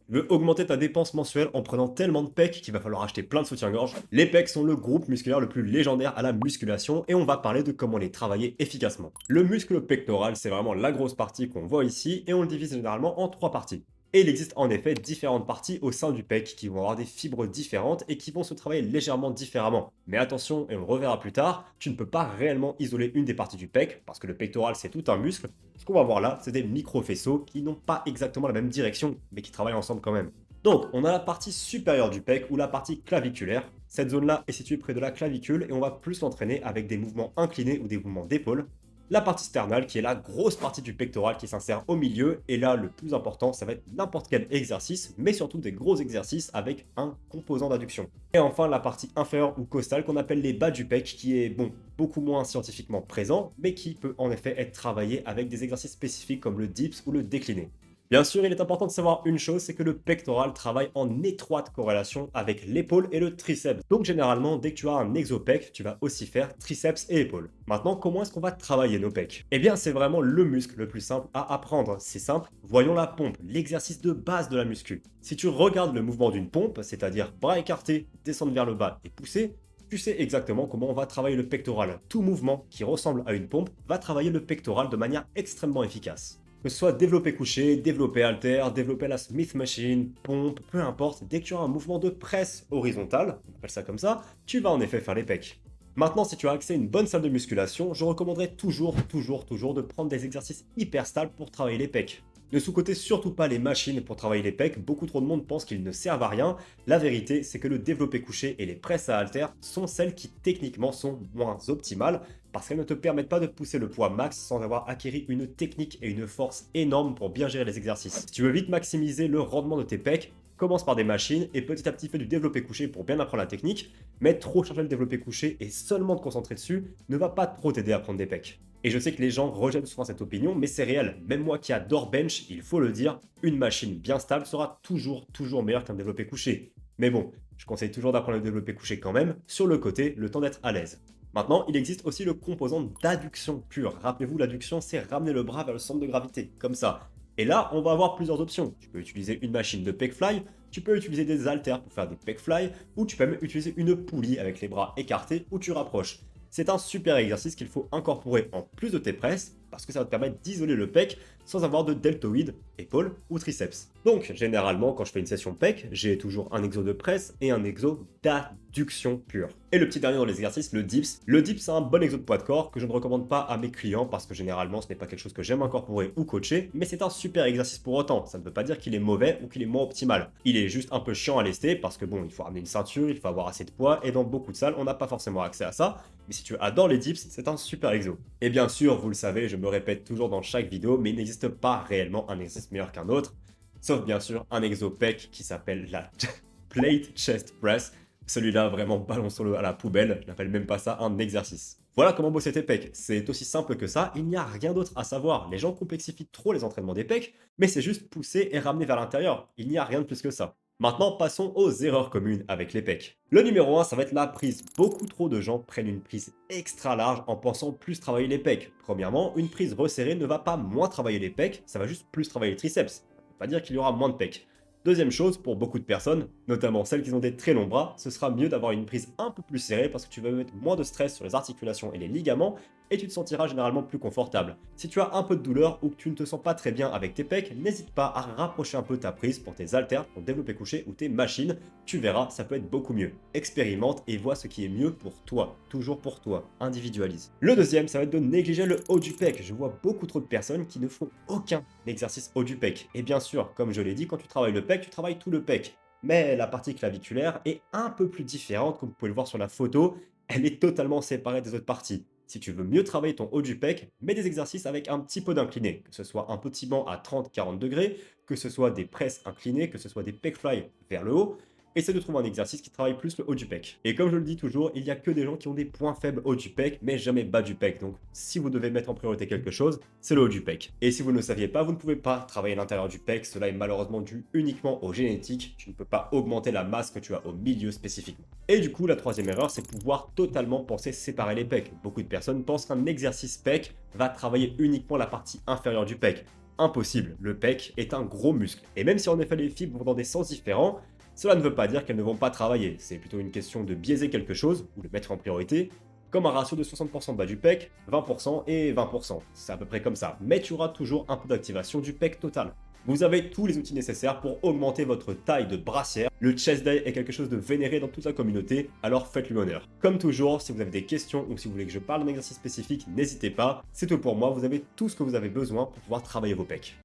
Tu veux augmenter ta dépense mensuelle en prenant tellement de pecs qu'il va falloir acheter plein de soutien-gorge. Les pecs sont le groupe musculaire le plus légendaire à la musculation et on va parler de comment les travailler efficacement. Le muscle pectoral, c'est vraiment la grosse partie qu'on voit ici et on le divise généralement en trois parties. Et il existe en effet différentes parties au sein du pec qui vont avoir des fibres différentes et qui vont se travailler légèrement différemment. Mais attention, et on le reverra plus tard, tu ne peux pas réellement isoler une des parties du pec parce que le pectoral c'est tout un muscle. Ce qu'on va voir là, c'est des micro-faisceaux qui n'ont pas exactement la même direction, mais qui travaillent ensemble quand même. Donc, on a la partie supérieure du pec ou la partie claviculaire. Cette zone-là est située près de la clavicule et on va plus l'entraîner avec des mouvements inclinés ou des mouvements d'épaule. La partie sternale qui est la grosse partie du pectoral qui s'insère au milieu et là le plus important ça va être n'importe quel exercice mais surtout des gros exercices avec un composant d'adduction. Et enfin la partie inférieure ou costale qu'on appelle les bas du pec qui est bon beaucoup moins scientifiquement présent mais qui peut en effet être travaillé avec des exercices spécifiques comme le dips ou le décliné. Bien sûr, il est important de savoir une chose, c'est que le pectoral travaille en étroite corrélation avec l'épaule et le triceps. Donc généralement, dès que tu as un exopec, tu vas aussi faire triceps et épaules. Maintenant, comment est-ce qu'on va travailler nos pecs? Eh bien, c'est vraiment le muscle le plus simple à apprendre. C'est simple, voyons la pompe, l'exercice de base de la muscu. Si tu regardes le mouvement d'une pompe, c'est-à-dire bras écartés, descendre vers le bas et pousser, tu sais exactement comment on va travailler le pectoral. Tout mouvement qui ressemble à une pompe va travailler le pectoral de manière extrêmement efficace. Que ce soit développé couché, développé halter, développé la Smith Machine, pompe, peu importe, dès que tu as un mouvement de presse horizontale, on appelle ça comme ça, tu vas en effet faire les pecs. Maintenant, si tu as accès à une bonne salle de musculation, je recommanderais toujours de prendre des exercices hyper stables pour travailler les pecs. Ne sous-cotez surtout pas les machines pour travailler les pecs, beaucoup trop de monde pense qu'ils ne servent à rien. La vérité, c'est que le développé couché et les presses à haltères sont celles qui techniquement sont moins optimales parce qu'elles ne te permettent pas de pousser le poids max sans avoir acquis une technique et une force énorme pour bien gérer les exercices. Si tu veux vite maximiser le rendement de tes pecs, commence par des machines et petit à petit fais du développé couché pour bien apprendre la technique, mais trop charger le développé couché et seulement te concentrer dessus ne va pas trop t'aider à prendre des pecs. Et je sais que les gens rejettent souvent cette opinion, mais c'est réel. Même moi qui adore bench, il faut le dire, une machine bien stable sera toujours meilleure qu'un développé couché. Mais bon, je conseille toujours d'apprendre le développé couché quand même, sur le côté, le temps d'être à l'aise. Maintenant, il existe aussi le composant d'adduction pure. Rappelez-vous, l'adduction, c'est ramener le bras vers le centre de gravité, comme ça. Et là, on va avoir plusieurs options. Tu peux utiliser une machine de pec fly, tu peux utiliser des haltères pour faire des pec fly, ou tu peux même utiliser une poulie avec les bras écartés où tu rapproches. C'est un super exercice qu'il faut incorporer en plus de tes presses parce que ça va te permettre d'isoler le pec sans avoir de deltoïde, épaule ou triceps. Donc généralement quand je fais une session pec, j'ai toujours un exo de presse et un exo d'adduction pure. Et le petit dernier dans les exercices, le dips. Le dips c'est un bon exo de poids de corps que je ne recommande pas à mes clients parce que généralement ce n'est pas quelque chose que j'aime incorporer ou coacher, mais c'est un super exercice pour autant. Ça ne veut pas dire qu'il est mauvais ou qu'il est moins optimal. Il est juste un peu chiant à lester parce que bon, il faut ramener une ceinture, il faut avoir assez de poids et dans beaucoup de salles on n'a pas forcément accès à ça. Mais si tu adores les dips, c'est un super exo. Et bien sûr, vous le savez, je me répète toujours dans chaque vidéo, mais il n'existe pas réellement un exercice meilleur qu'un autre, sauf bien sûr un exo pec qui s'appelle la Plate Chest Press. Celui-là, vraiment, balançons-le à la poubelle, je n'appelle même pas ça un exercice. Voilà comment bosser tes pecs, c'est aussi simple que ça, il n'y a rien d'autre à savoir. Les gens complexifient trop les entraînements des pecs, mais c'est juste pousser et ramener vers l'intérieur, il n'y a rien de plus que ça. Maintenant, passons aux erreurs communes avec les pecs. Le numéro 1, ça va être la prise. Beaucoup trop de gens prennent une prise extra large en pensant plus travailler les pecs. Premièrement, une prise resserrée ne va pas moins travailler les pecs, ça va juste plus travailler les triceps. Ça ne veut pas dire qu'il y aura moins de pecs. Deuxième chose, pour beaucoup de personnes, notamment celles qui ont des très longs bras, ce sera mieux d'avoir une prise un peu plus serrée parce que tu vas mettre moins de stress sur les articulations et les ligaments et tu te sentiras généralement plus confortable. Si tu as un peu de douleur ou que tu ne te sens pas très bien avec tes pecs, n'hésite pas à rapprocher un peu ta prise pour tes haltères, ton développé couché ou tes machines. Tu verras, ça peut être beaucoup mieux. Expérimente et vois ce qui est mieux pour toi. Toujours pour toi. Individualise. Le deuxième, ça va être de négliger le haut du pec. Je vois beaucoup trop de personnes qui ne font aucun exercice haut du pec. Et bien sûr, comme je l'ai dit, quand tu travailles le pec, tu travailles tout le pec. Mais la partie claviculaire est un peu plus différente, comme vous pouvez le voir sur la photo. Elle est totalement séparée des autres parties. Si tu veux mieux travailler ton haut du pec, mets des exercices avec un petit peu d'incliné, que ce soit un petit banc à 30-40 degrés, que ce soit des presses inclinées, que ce soit des pec fly vers le haut. Essaie de trouver un exercice qui travaille plus le haut du pec. Et comme je le dis toujours, il n'y a que des gens qui ont des points faibles haut du pec, mais jamais bas du pec. Donc si vous devez mettre en priorité quelque chose, c'est le haut du pec. Et si vous ne le saviez pas, vous ne pouvez pas travailler l'intérieur du pec. Cela est malheureusement dû uniquement aux génétiques. Tu ne peux pas augmenter la masse que tu as au milieu spécifiquement. Et du coup, la troisième erreur, c'est pouvoir totalement penser séparer les pecs. Beaucoup de personnes pensent qu'un exercice pec va travailler uniquement la partie inférieure du pec. Impossible, le pec est un gros muscle. Et même si en effet les fibres vont dans des sens différents, cela ne veut pas dire qu'elles ne vont pas travailler. C'est plutôt une question de biaiser quelque chose, ou le mettre en priorité, comme un ratio de 60% de bas du pec, 20% et 20%. C'est à peu près comme ça. Mais tu auras toujours un peu d'activation du pec total. Vous avez tous les outils nécessaires pour augmenter votre taille de brassière. Le chest day est quelque chose de vénéré dans toute la communauté, alors faites-lui honneur. Comme toujours, si vous avez des questions ou si vous voulez que je parle d'un exercice spécifique, n'hésitez pas. C'est tout pour moi, vous avez tout ce que vous avez besoin pour pouvoir travailler vos pecs.